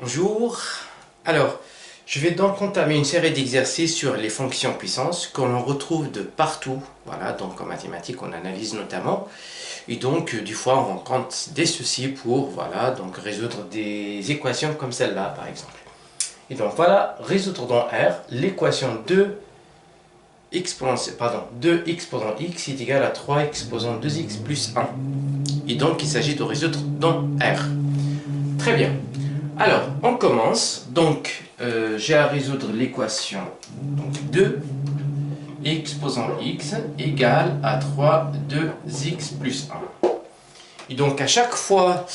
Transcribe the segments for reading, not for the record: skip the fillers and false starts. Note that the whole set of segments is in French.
Bonjour. Alors, je vais donc entamer une série d'exercices sur les fonctions puissance que l'on retrouve de partout. Voilà, donc en mathématiques, on analyse notamment. Et donc, du fois, on rencontre des soucis pour, voilà, donc résoudre des équations comme celle-là, par exemple. Et donc, voilà, résoudre dans R l'équation 2x exposant x est égal à 3 exposant 2x plus 1. Et donc, il s'agit de résoudre dans R. Très bien. Alors, on commence. Donc, j'ai à résoudre l'équation 2 exposant x égale à 3 2x plus 1. Et donc, à chaque fois,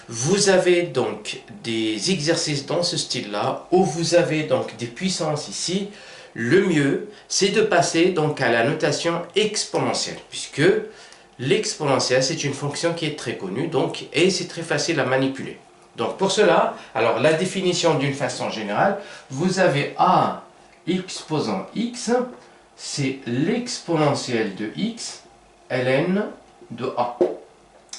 vous avez donc des exercices dans ce style-là, où vous avez donc des puissances ici. Le mieux, c'est de passer donc à la notation exponentielle, puisque l'exponentielle, c'est une fonction qui est très connue, donc, et c'est très facile à manipuler. Donc pour cela, alors la définition d'une façon générale, vous avez a exposant x, c'est l'exponentielle de x, ln de a.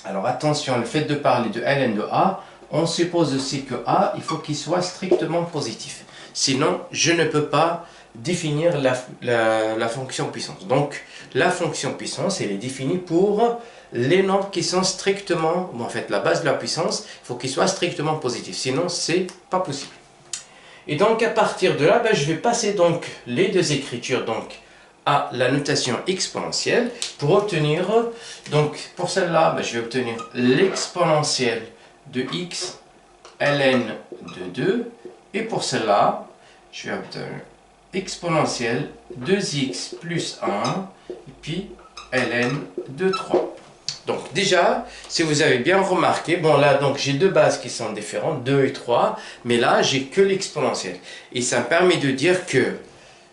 Alors attention, le fait de parler de ln de a, on suppose aussi que a, il faut qu'il soit strictement positif. Sinon, je ne peux pas définir la fonction puissance. Donc la fonction puissance, elle est définie pour les nombres qui sont strictement, en fait la base de la puissance, il faut qu'il soit strictement positif, sinon c'est pas possible. Et donc à partir de là, je vais passer donc les deux écritures donc à la notation exponentielle pour obtenir, donc pour celle-là, je vais obtenir l'exponentielle de x ln de 2, et pour celle-là, je vais obtenir exponentielle 2x plus 1, et puis ln de 3. Donc déjà, si vous avez bien remarqué, bon là donc j'ai deux bases qui sont différentes, 2 et 3, mais là j'ai que l'exponentielle. Et ça me permet de dire que,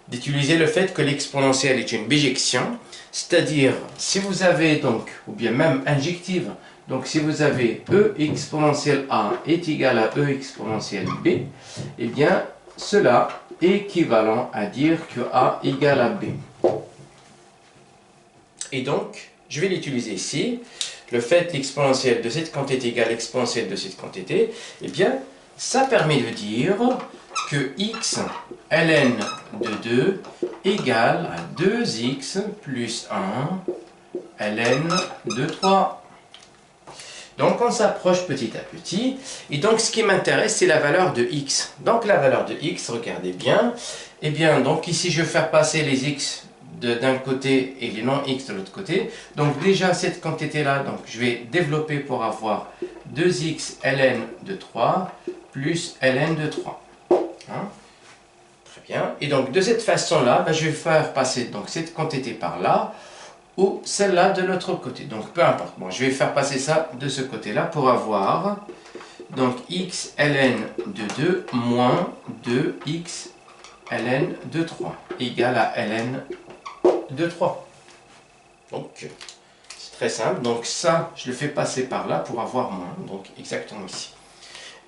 d'utiliser le fait que l'exponentielle est une bijection, c'est-à-dire si vous avez donc, ou bien même injective, donc si vous avez e exponentielle a est égal à e exponentielle b, eh bien cela est équivalent à dire que a égale à b. Et donc, je vais l'utiliser ici. Le fait l'exponentielle de cette quantité égale l'exponentielle de cette quantité, eh bien, ça permet de dire que x ln de 2 égale à 2x plus 1 ln de 3. Donc, on s'approche petit à petit. Et donc, ce qui m'intéresse, c'est la valeur de x. Donc, la valeur de x, regardez bien. Eh bien, donc ici, je vais faire passer les x d'un côté et les non-x de l'autre côté. Donc déjà cette quantité-là, donc je vais développer pour avoir 2x ln de 3 plus ln de 3. Hein? Très bien. Et donc de cette façon-là, je vais faire passer donc cette quantité par là ou celle-là de l'autre côté. Donc peu importe. Bon, je vais faire passer ça de ce côté-là pour avoir donc x ln de 2 moins 2x ln de 3 égale à ln de 3. Donc, c'est très simple. Donc, ça, je le fais passer par là pour avoir moins. Donc, exactement ici.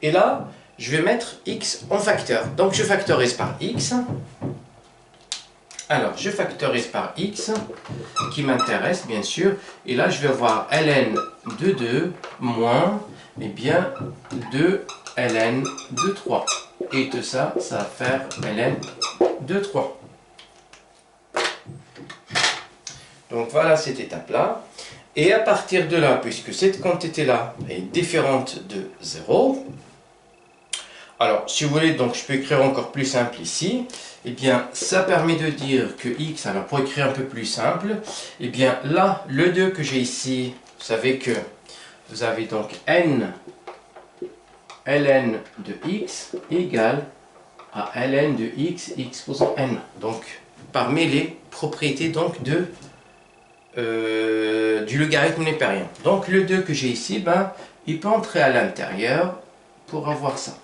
Et là, je vais mettre x en facteur. Donc, je factorise par x. Alors, je factorise par x, qui m'intéresse, bien sûr. Et là, je vais avoir ln de 2 moins, eh bien, 2 ln de 3. Et tout ça, ça va faire ln de 3. Donc voilà cette étape-là. Et à partir de là, puisque cette quantité-là est différente de 0, alors si vous voulez, donc je peux écrire encore plus simple ici, eh bien ça permet de dire que x, alors pour écrire un peu plus simple, eh bien là, le 2 que j'ai ici, vous savez que vous avez donc n ln de x égale à ln de x exposant n. Donc parmi les propriétés donc du logarithme népérien. Donc le 2 que j'ai ici, il peut entrer à l'intérieur pour avoir ça.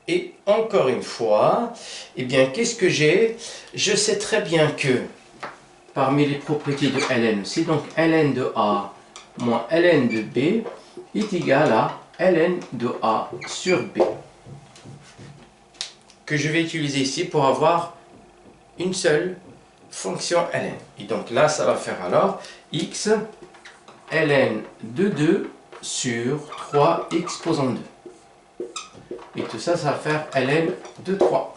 Et encore une fois, eh bien qu'est-ce que j'ai? Je sais très bien que parmi les propriétés de ln aussi, donc ln de a moins ln de b est égal à ln de a sur b, que je vais utiliser ici pour avoir une seule fonction ln. Et donc là, ça va faire alors x ln de 2 sur 3 exposant 2. Et tout ça, ça va faire ln de 3.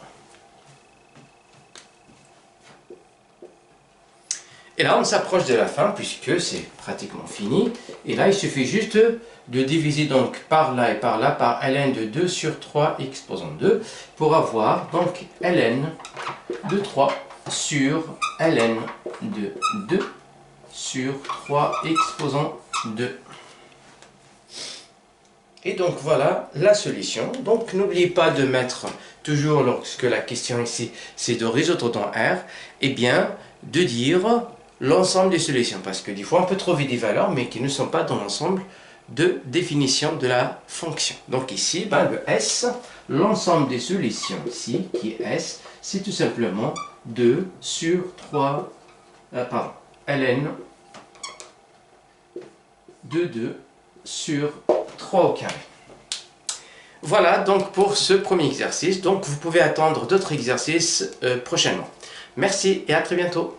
Et là, on s'approche de la fin puisque c'est pratiquement fini. Et là, il suffit juste de diviser donc par là et par là par ln de 2 sur 3 exposant 2 pour avoir donc ln de 3 sur ln de 2 sur 3 exposant 2. Et donc voilà la solution. Donc n'oubliez pas de mettre toujours, lorsque la question ici c'est de résoudre dans R, et bien de dire l'ensemble des solutions. Parce que des fois on peut trouver des valeurs mais qui ne sont pas dans l'ensemble de définition de la fonction. Donc ici, le S, l'ensemble des solutions ici, qui est S, c'est tout simplement 2 sur 3, ln de 2 sur 3 au carré. Voilà donc pour ce premier exercice. Donc vous pouvez attendre d'autres exercices prochainement. Merci et à très bientôt.